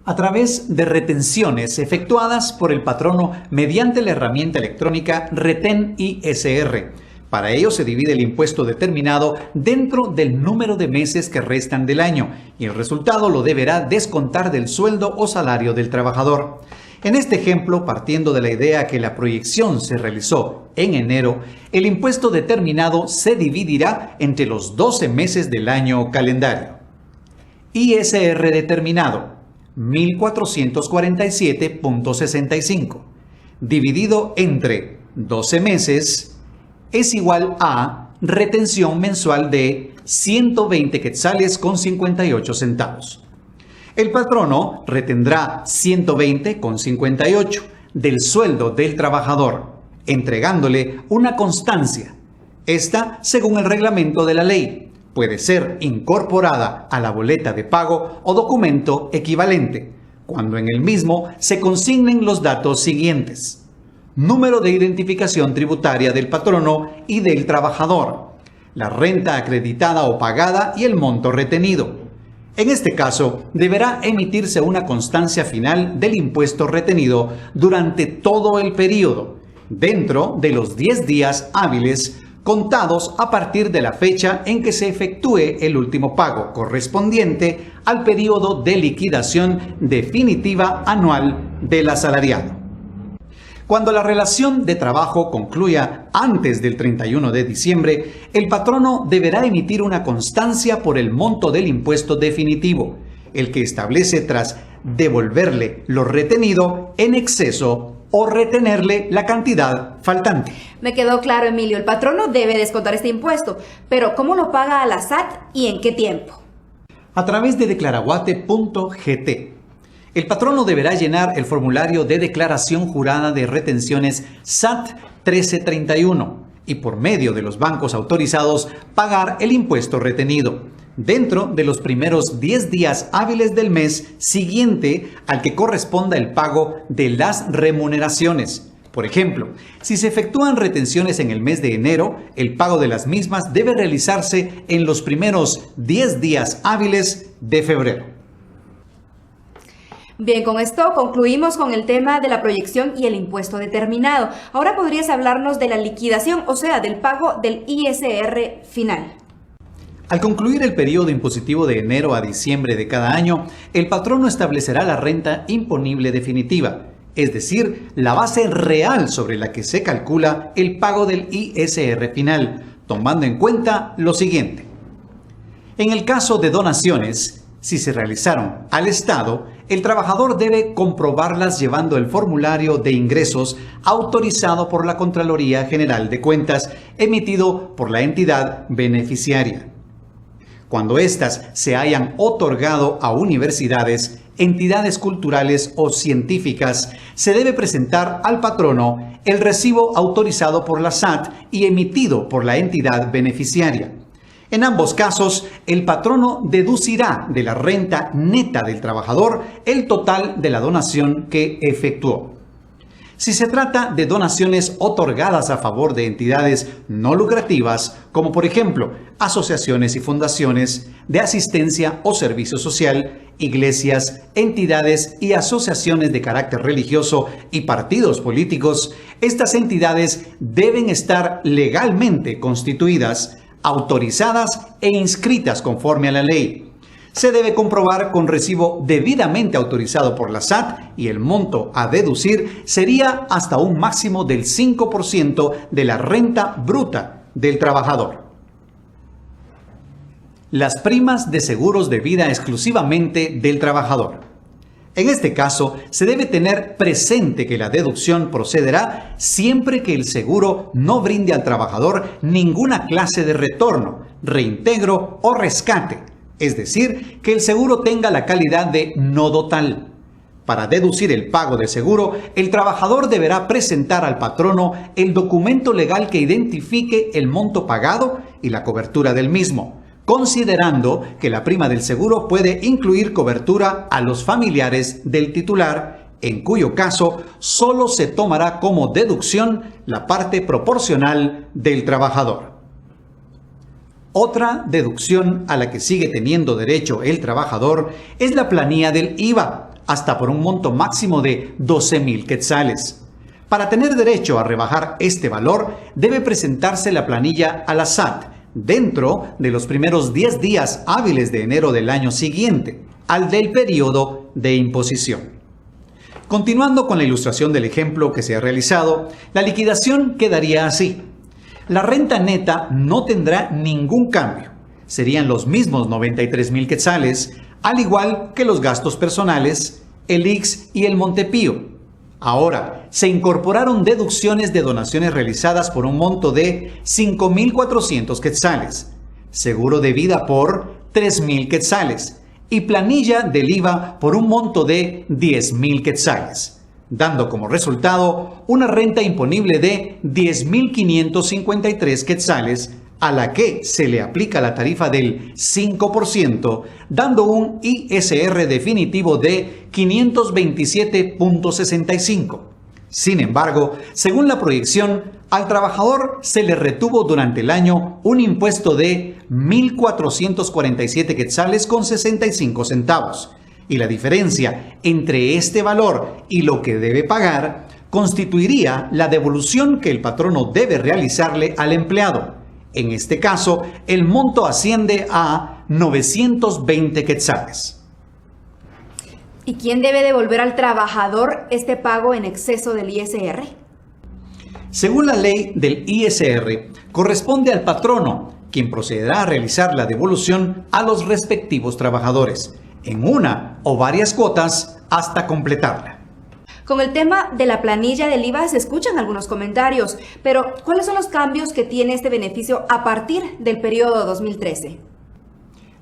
A través de retenciones efectuadas por el patrono mediante la herramienta electrónica Retén ISR. Para ello se divide el impuesto determinado dentro del número de meses que restan del año y el resultado lo deberá descontar del sueldo o salario del trabajador. En este ejemplo, partiendo de la idea que la proyección se realizó en enero, el impuesto determinado se dividirá entre los 12 meses del año calendario. ISR determinado 1.447.65 dividido entre 12 meses es igual a retención mensual de 120 quetzales con 58 centavos. El patrono retendrá 120,58 del sueldo del trabajador, entregándole una constancia. Esta, según el reglamento de la ley, puede ser incorporada a la boleta de pago o documento equivalente, cuando en el mismo se consignen los datos siguientes: número de identificación tributaria del patrono y del trabajador, la renta acreditada o pagada y el monto retenido. En este caso, deberá emitirse una constancia final del impuesto retenido durante todo el periodo, dentro de los 10 días hábiles contados a partir de la fecha en que se efectúe el último pago correspondiente al periodo de liquidación definitiva anual del asalariado. Cuando la relación de trabajo concluya antes del 31 de diciembre, el patrono deberá emitir una constancia por el monto del impuesto definitivo, el que establece tras devolverle lo retenido en exceso o retenerle la cantidad faltante. Me quedó claro, Emilio. El patrono debe descontar este impuesto, pero ¿cómo lo paga a la SAT y en qué tiempo? A través de declaraguate.gt. El patrono deberá llenar el formulario de declaración jurada de retenciones SAT 1331 y por medio de los bancos autorizados pagar el impuesto retenido dentro de los primeros 10 días hábiles del mes siguiente al que corresponda el pago de las remuneraciones. Por ejemplo, si se efectúan retenciones en el mes de enero, el pago de las mismas debe realizarse en los primeros 10 días hábiles de febrero. Bien, con esto concluimos con el tema de la proyección y el impuesto determinado. Ahora podrías hablarnos de la liquidación, o sea, del pago del ISR final. Al concluir el periodo impositivo de enero a diciembre de cada año, el patrono establecerá la renta imponible definitiva, es decir, la base real sobre la que se calcula el pago del ISR final, tomando en cuenta lo siguiente. En el caso de donaciones, si se realizaron al Estado, el trabajador debe comprobarlas llevando el formulario de ingresos autorizado por la Contraloría General de Cuentas, emitido por la entidad beneficiaria. Cuando éstas se hayan otorgado a universidades, entidades culturales o científicas, se debe presentar al patrono el recibo autorizado por la SAT y emitido por la entidad beneficiaria. En ambos casos, el patrono deducirá de la renta neta del trabajador el total de la donación que efectuó. Si se trata de donaciones otorgadas a favor de entidades no lucrativas, como por ejemplo asociaciones y fundaciones de asistencia o servicio social, iglesias, entidades y asociaciones de carácter religioso y partidos políticos, estas entidades deben estar legalmente constituidas, autorizadas e inscritas conforme a la ley. Se debe comprobar con recibo debidamente autorizado por la SAT y el monto a deducir sería hasta un máximo del 5% de la renta bruta del trabajador. Las primas de seguros de vida exclusivamente del trabajador. En este caso, se debe tener presente que la deducción procederá siempre que el seguro no brinde al trabajador ninguna clase de retorno, reintegro o rescate, es decir, que el seguro tenga la calidad de no total. Para deducir el pago de seguro, el trabajador deberá presentar al patrono el documento legal que identifique el monto pagado y la cobertura del mismo, considerando que la prima del seguro puede incluir cobertura a los familiares del titular, en cuyo caso solo se tomará como deducción la parte proporcional del trabajador. Otra deducción a la que sigue teniendo derecho el trabajador es la planilla del IVA, hasta por un monto máximo de 12.000 quetzales. Para tener derecho a rebajar este valor, debe presentarse la planilla a la SAT dentro de los primeros 10 días hábiles de enero del año siguiente, al del periodo de imposición. Continuando con la ilustración del ejemplo que se ha realizado, la liquidación quedaría así. La renta neta no tendrá ningún cambio. Serían los mismos 93.000 quetzales, al igual que los gastos personales, el IX y el Montepío. Ahora, se incorporaron deducciones de donaciones realizadas por un monto de 5.400 quetzales, seguro de vida por 3.000 quetzales, y planilla del IVA por un monto de 10.000 quetzales, dando como resultado una renta imponible de 10.553 quetzales, a la que se le aplica la tarifa del 5%, dando un ISR definitivo de 527.65. Sin embargo, según la proyección, al trabajador se le retuvo durante el año un impuesto de 1.447 quetzales con 65 centavos, y la diferencia entre este valor y lo que debe pagar constituiría la devolución que el patrono debe realizarle al empleado. En este caso, el monto asciende a 920 quetzales. ¿Y quién debe devolver al trabajador este pago en exceso del ISR? Según la ley del ISR, corresponde al patrono, quien procederá a realizar la devolución a los respectivos trabajadores, en una o varias cuotas hasta completarla. Con el tema de la planilla del IVA se escuchan algunos comentarios, pero ¿cuáles son los cambios que tiene este beneficio a partir del periodo 2013?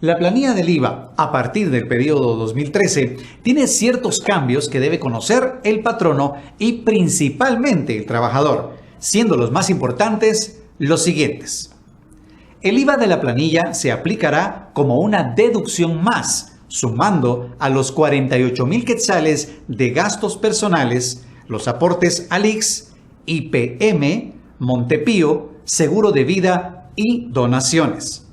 La planilla del IVA, a partir del periodo 2013, tiene ciertos cambios que debe conocer el patrono y principalmente el trabajador, siendo los más importantes los siguientes. El IVA de la planilla se aplicará como una deducción más, sumando a los 48.000 quetzales de gastos personales, los aportes al IX, IPM, Montepío, seguro de vida y donaciones.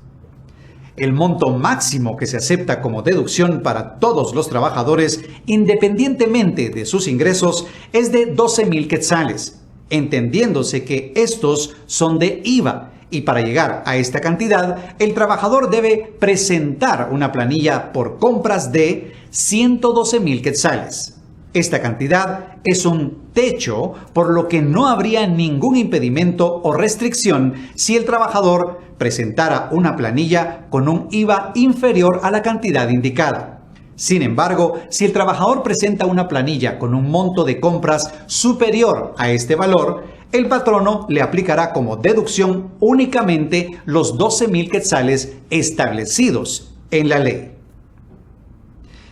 El monto máximo que se acepta como deducción para todos los trabajadores, independientemente de sus ingresos, es de 12.000 quetzales, entendiéndose que estos son de IVA, y para llegar a esta cantidad, el trabajador debe presentar una planilla por compras de 112.000 quetzales. Esta cantidad es un techo, por lo que no habría ningún impedimento o restricción si el trabajador presentara una planilla con un IVA inferior a la cantidad indicada. Sin embargo, si el trabajador presenta una planilla con un monto de compras superior a este valor, el patrono le aplicará como deducción únicamente los 12.000 quetzales establecidos en la ley.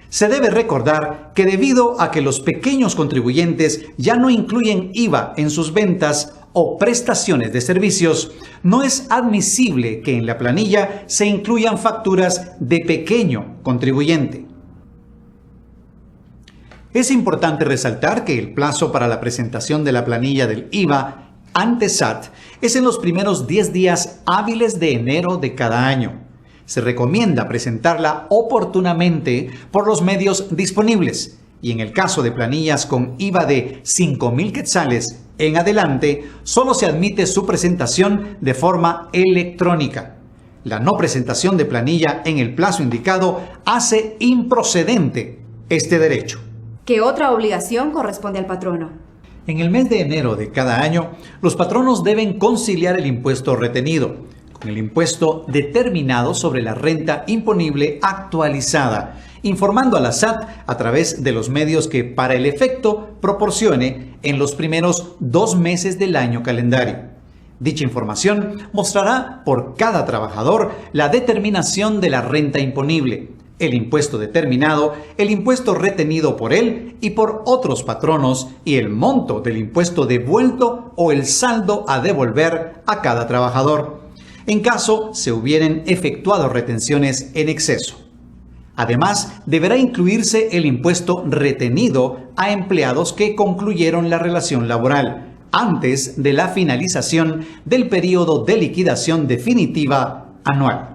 Se debe recordar que debido a que los pequeños contribuyentes ya no incluyen IVA en sus ventas o prestaciones de servicios, no es admisible que en la planilla se incluyan facturas de pequeño contribuyente. Es importante resaltar que el plazo para la presentación de la planilla del IVA ante SAT es en los primeros 10 días hábiles de enero de cada año. Se recomienda presentarla oportunamente por los medios disponibles y en el caso de planillas con IVA de 5.000 quetzales en adelante, solo se admite su presentación de forma electrónica. La no presentación de planilla en el plazo indicado hace improcedente este derecho. ¿Qué otra obligación corresponde al patrono? En el mes de enero de cada año, los patronos deben conciliar el impuesto retenido con el impuesto determinado sobre la renta imponible actualizada, informando a la SAT a través de los medios que para el efecto proporcione en los primeros 2 meses del año calendario. Dicha información mostrará por cada trabajador la determinación de la renta imponible, el impuesto determinado, el impuesto retenido por él y por otros patronos y el monto del impuesto devuelto o el saldo a devolver a cada trabajador, en caso se hubieran efectuado retenciones en exceso. Además, deberá incluirse el impuesto retenido a empleados que concluyeron la relación laboral antes de la finalización del periodo de liquidación definitiva anual.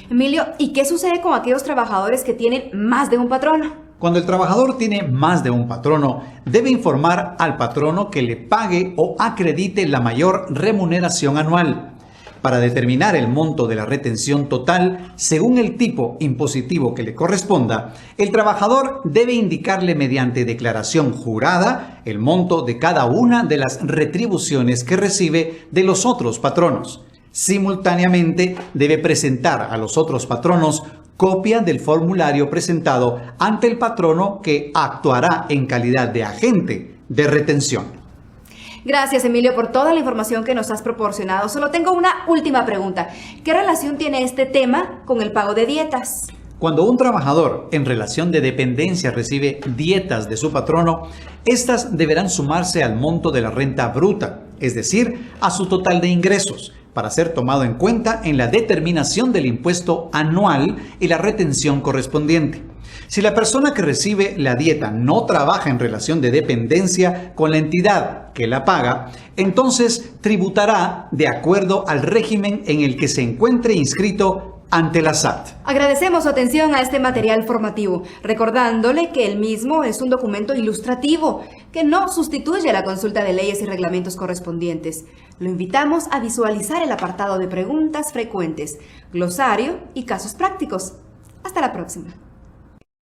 Emilio, ¿y qué sucede con aquellos trabajadores que tienen más de un patrono? Cuando el trabajador tiene más de un patrono, debe informar al patrono que le pague o acredite la mayor remuneración anual. Para determinar el monto de la retención total, según el tipo impositivo que le corresponda, el trabajador debe indicarle mediante declaración jurada el monto de cada una de las retribuciones que recibe de los otros patronos. Simultáneamente, debe presentar a los otros patronos copia del formulario presentado ante el patrono que actuará en calidad de agente de retención. Gracias, Emilio, por toda la información que nos has proporcionado. Solo tengo una última pregunta. ¿Qué relación tiene este tema con el pago de dietas? Cuando un trabajador en relación de dependencia recibe dietas de su patrono, estas deberán sumarse al monto de la renta bruta, es decir, a su total de ingresos, para ser tomado en cuenta en la determinación del impuesto anual y la retención correspondiente. Si la persona que recibe la dieta no trabaja en relación de dependencia con la entidad que la paga, entonces tributará de acuerdo al régimen en el que se encuentre inscrito ante la SAT. Agradecemos su atención a este material formativo, recordándole que el mismo es un documento ilustrativo que no sustituye a la consulta de leyes y reglamentos correspondientes. Lo invitamos a visualizar el apartado de preguntas frecuentes, glosario y casos prácticos. Hasta la próxima.